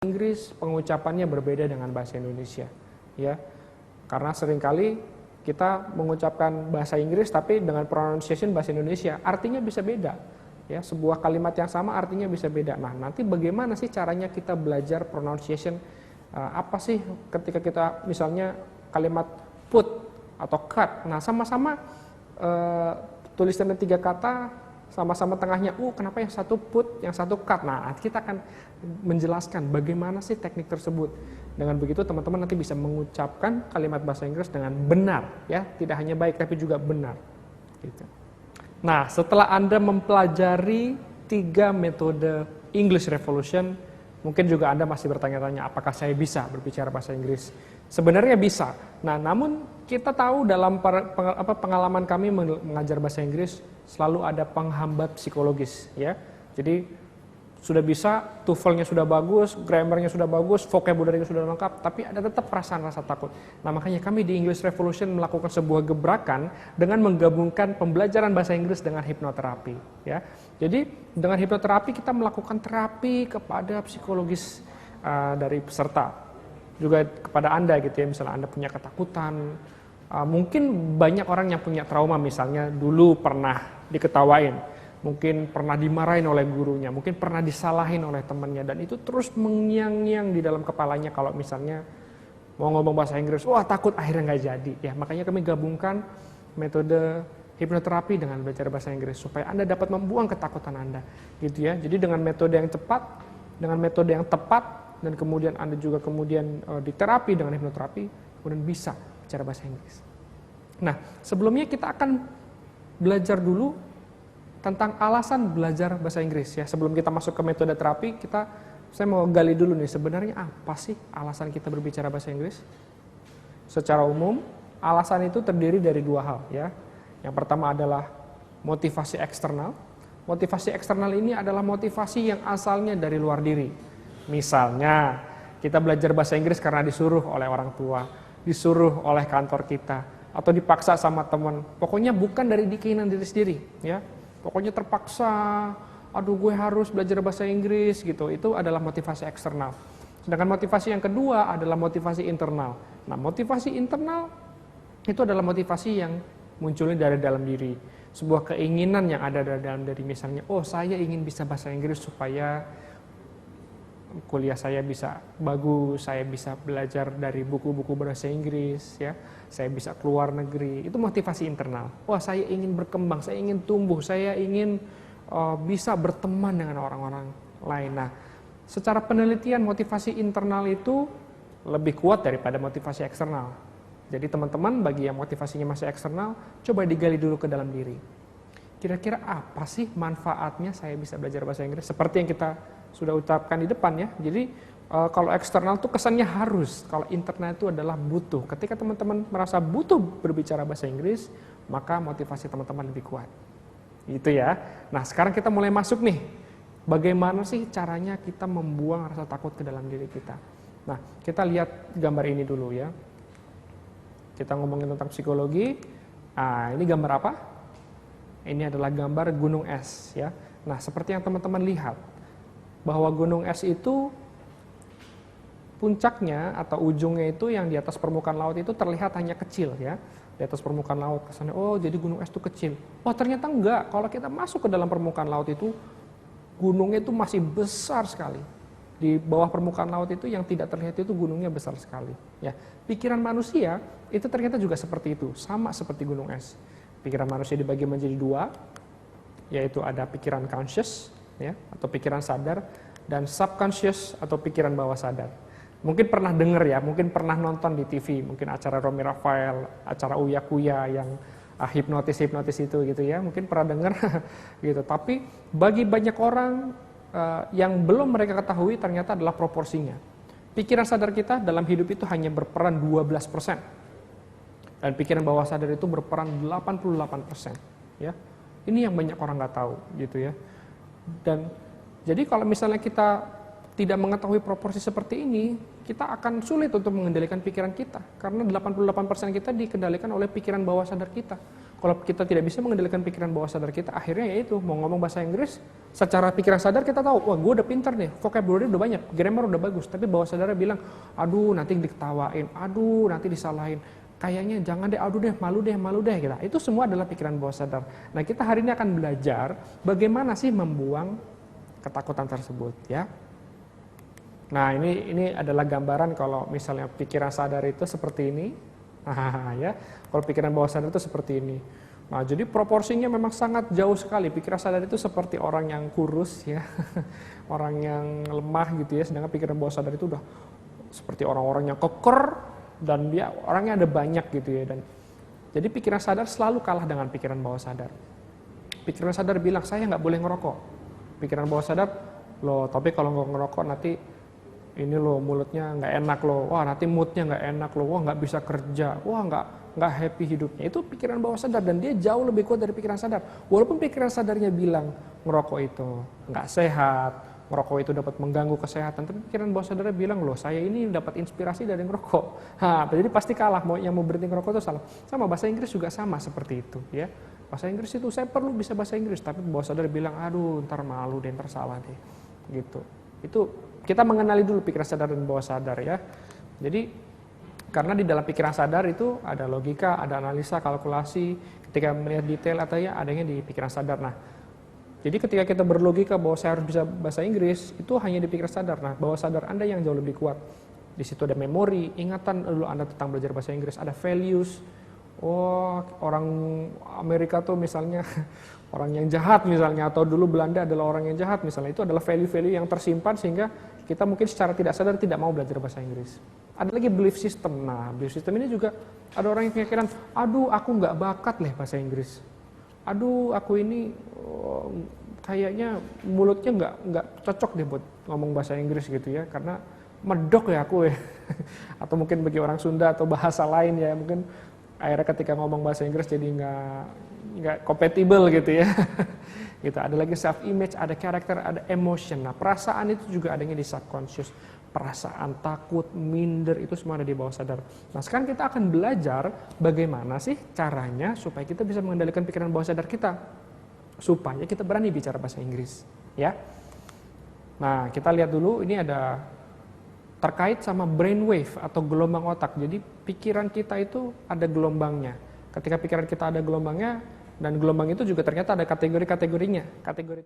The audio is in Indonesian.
Inggris pengucapannya berbeda dengan bahasa Indonesia, ya. Karena seringkali kita mengucapkan bahasa Inggris tapi dengan pronunciation bahasa Indonesia, artinya bisa beda. Ya, sebuah kalimat yang sama artinya bisa beda. Nah, nanti bagaimana sih caranya kita belajar pronunciation? Apa sih ketika kita misalnya kalimat put atau cut? Nah, sama-sama tulisannya 3 kata, sama-sama tengahnya kenapa yang satu put, yang satu cut. Nah, kita akan menjelaskan bagaimana sih teknik tersebut. Dengan begitu teman-teman nanti bisa mengucapkan kalimat bahasa Inggris dengan benar, ya, tidak hanya baik tapi juga benar. Gitu. Nah, setelah Anda mempelajari 3 metode English Revolution, mungkin juga Anda masih bertanya-tanya, apakah saya bisa berbicara bahasa Inggris? Sebenarnya bisa. Nah, namun kita tahu dalam pengalaman kami mengajar bahasa Inggris selalu ada penghambat psikologis, ya. Jadi sudah bisa, TOEFL-nya sudah bagus, grammar-nya sudah bagus, vocabulary-nya sudah lengkap, tapi ada tetap perasaan rasa takut. Nah, makanya kami di English Revolution melakukan sebuah gebrakan dengan menggabungkan pembelajaran bahasa Inggris dengan hipnoterapi, ya. Jadi dengan hipnoterapi kita melakukan terapi kepada psikologis dari peserta, juga kepada Anda gitu ya. Misalnya Anda punya ketakutan, mungkin banyak orang yang punya trauma, misalnya dulu pernah diketawain, mungkin pernah dimarahin oleh gurunya, mungkin pernah disalahin oleh temannya, dan itu terus mengyang-nyang di dalam kepalanya kalau misalnya mau ngomong bahasa Inggris, takut akhirnya nggak jadi. Ya, makanya kami gabungkan metode hipnoterapi dengan belajar bahasa Inggris supaya Anda dapat membuang ketakutan Anda, gitu ya. Jadi dengan metode yang cepat, dengan metode yang tepat, dan kemudian Anda juga kemudian diterapi dengan hipnoterapi, kemudian bisa bicara bahasa Inggris. Nah, sebelumnya kita akan belajar dulu tentang alasan belajar bahasa Inggris, ya. Sebelum kita masuk ke metode terapi, saya mau gali dulu nih, sebenarnya apa sih alasan kita berbicara bahasa Inggris? Secara umum, alasan itu terdiri dari 2 hal, ya. Yang pertama adalah motivasi eksternal. Motivasi eksternal ini adalah motivasi yang asalnya dari luar diri. Misalnya, kita belajar bahasa Inggris karena disuruh oleh orang tua, disuruh oleh kantor kita, atau dipaksa sama teman. Pokoknya bukan dari keinginan diri sendiri, ya. Pokoknya terpaksa, gue harus belajar bahasa Inggris gitu. Itu adalah motivasi eksternal. Sedangkan motivasi yang kedua adalah motivasi internal. Nah, motivasi internal itu adalah motivasi yang munculnya dari dalam diri. Sebuah keinginan yang ada dari dalam diri. Misalnya, saya ingin bisa bahasa Inggris supaya kuliah saya bisa bagus, saya bisa belajar dari buku-buku bahasa Inggris, ya. Saya bisa keluar negeri. Itu motivasi internal. Saya ingin berkembang, saya ingin tumbuh, saya ingin bisa berteman dengan orang-orang lain. Nah, secara penelitian motivasi internal itu lebih kuat daripada motivasi eksternal. Jadi teman-teman, bagi yang motivasinya masih eksternal, coba digali dulu ke dalam diri. Kira-kira apa sih manfaatnya saya bisa belajar bahasa Inggris? Seperti yang kita sudah ucapkan di depan, ya. Jadi kalau eksternal tuh kesannya harus, kalau internal itu adalah butuh. Ketika teman-teman merasa butuh berbicara bahasa Inggris, maka motivasi teman-teman lebih kuat. Gitu ya. Nah, sekarang kita mulai masuk nih. Bagaimana sih caranya kita membuang rasa takut ke dalam diri kita? Nah, kita lihat gambar ini dulu, ya. Kita ngomongin tentang psikologi. Nah, ini gambar apa? Ini adalah gambar gunung es, ya. Nah, seperti yang teman-teman lihat, bahwa gunung es itu puncaknya atau ujungnya itu yang di atas permukaan laut itu terlihat hanya kecil, ya. Di atas permukaan laut kesannya, jadi gunung es itu kecil. Ternyata enggak. Kalau kita masuk ke dalam permukaan laut itu, gunungnya itu masih besar sekali. Di bawah permukaan laut itu yang tidak terlihat itu gunungnya besar sekali, ya. Pikiran manusia itu ternyata juga seperti itu, sama seperti gunung es. Pikiran manusia dibagi menjadi 2, yaitu ada pikiran conscious, ya, atau pikiran sadar, dan subconscious atau pikiran bawah sadar. Mungkin pernah dengar, ya, mungkin pernah nonton di TV, mungkin acara Romy Rafael, acara Uya Kuya yang hipnotis itu gitu, ya, mungkin pernah dengar gitu. Tapi bagi banyak orang yang belum mereka ketahui ternyata adalah proporsinya. Pikiran sadar kita dalam hidup itu hanya berperan 12%. Dan pikiran bawah sadar itu berperan 88%, ya. Ini yang banyak orang nggak tahu gitu, ya. Dan jadi kalau misalnya kita tidak mengetahui proporsi seperti ini, kita akan sulit untuk mengendalikan pikiran kita. Karena 88% kita dikendalikan oleh pikiran bawah sadar kita. Kalau kita tidak bisa mengendalikan pikiran bawah sadar kita, akhirnya yaitu mau ngomong bahasa Inggris, secara pikiran sadar kita tahu, wah gue udah pintar nih, vocabulary udah banyak, grammar udah bagus. Tapi bawah sadarnya bilang, aduh nanti diketawain, aduh nanti disalahin. Kayaknya jangan deh, aduh deh, malu deh. Gitu. Itu semua adalah pikiran bawah sadar. Nah kita hari ini akan belajar bagaimana sih membuang ketakutan tersebut ya. Nah ini adalah gambaran kalau misalnya pikiran sadar itu seperti ini, ya. Kalau pikiran bawah sadar itu seperti ini. Nah jadi proporsinya memang sangat jauh sekali. Pikiran sadar itu seperti orang yang kurus ya, orang yang lemah gitu ya. Sedangkan pikiran bawah sadar itu udah seperti orang-orang yang keker dan dia orangnya ada banyak gitu ya. Dan jadi pikiran sadar selalu kalah dengan pikiran bawah sadar. Pikiran sadar bilang saya nggak boleh ngerokok. Pikiran bawah sadar loh, tapi kalau nggak ngerokok nanti ini loh mulutnya nggak enak loh, wah nanti moodnya nggak enak loh, wah nggak bisa kerja, wah nggak happy hidupnya. Itu pikiran bawah sadar dan dia jauh lebih kuat dari pikiran sadar. Walaupun pikiran sadarnya bilang ngerokok itu nggak sehat, ngerokok itu dapat mengganggu kesehatan, tapi pikiran bawah sadarnya bilang loh saya ini dapat inspirasi dari ngerokok. Jadi pasti kalah, yang mau berhenti ngerokok itu salah. Sama bahasa Inggris juga sama seperti itu ya. Bahasa Inggris itu saya perlu bisa bahasa Inggris, tapi bawah sadar bilang aduh ntar malu deh, ntar salah deh gitu. Itu kita mengenali dulu pikiran sadar dan bawah sadar ya. Jadi karena di dalam pikiran sadar itu ada logika, ada analisa, kalkulasi, ketika melihat detail atau ya adanya di pikiran sadar. Nah, jadi ketika kita berlogika bahwa saya harus bisa bahasa Inggris, itu hanya di pikiran sadar. Nah, bawah sadar Anda yang jauh lebih kuat. Di situ ada memori, ingatan dulu Anda tentang belajar bahasa Inggris, ada values. Oh, orang Amerika tuh misalnya orang yang jahat misalnya, atau dulu Belanda adalah orang yang jahat misalnya, itu adalah value-value yang tersimpan sehingga kita mungkin secara tidak sadar tidak mau belajar bahasa Inggris. Ada lagi belief system. Nah, belief system ini juga ada orang yang keyakinan, aduh aku nggak bakat bahasa Inggris. Aduh aku ini kayaknya mulutnya nggak cocok deh buat ngomong bahasa Inggris gitu ya, karena medok ya aku ya. Atau mungkin bagi orang Sunda atau bahasa lain ya, mungkin akhirnya ketika ngomong bahasa Inggris jadi nggak compatible gitu ya. Gitu. Ada lagi self image, ada karakter, ada emotion. Nah, perasaan itu juga adanya di subconscious. Perasaan takut, minder itu semua ada di bawah sadar. Nah, sekarang kita akan belajar bagaimana sih caranya supaya kita bisa mengendalikan pikiran bawah sadar kita supaya kita berani bicara bahasa Inggris, ya. Nah, kita lihat dulu ini ada terkait sama brainwave atau gelombang otak. Jadi pikiran kita itu ada gelombangnya. Ketika pikiran kita ada gelombangnya, dan gelombang itu juga ternyata ada kategori-kategorinya. Kategori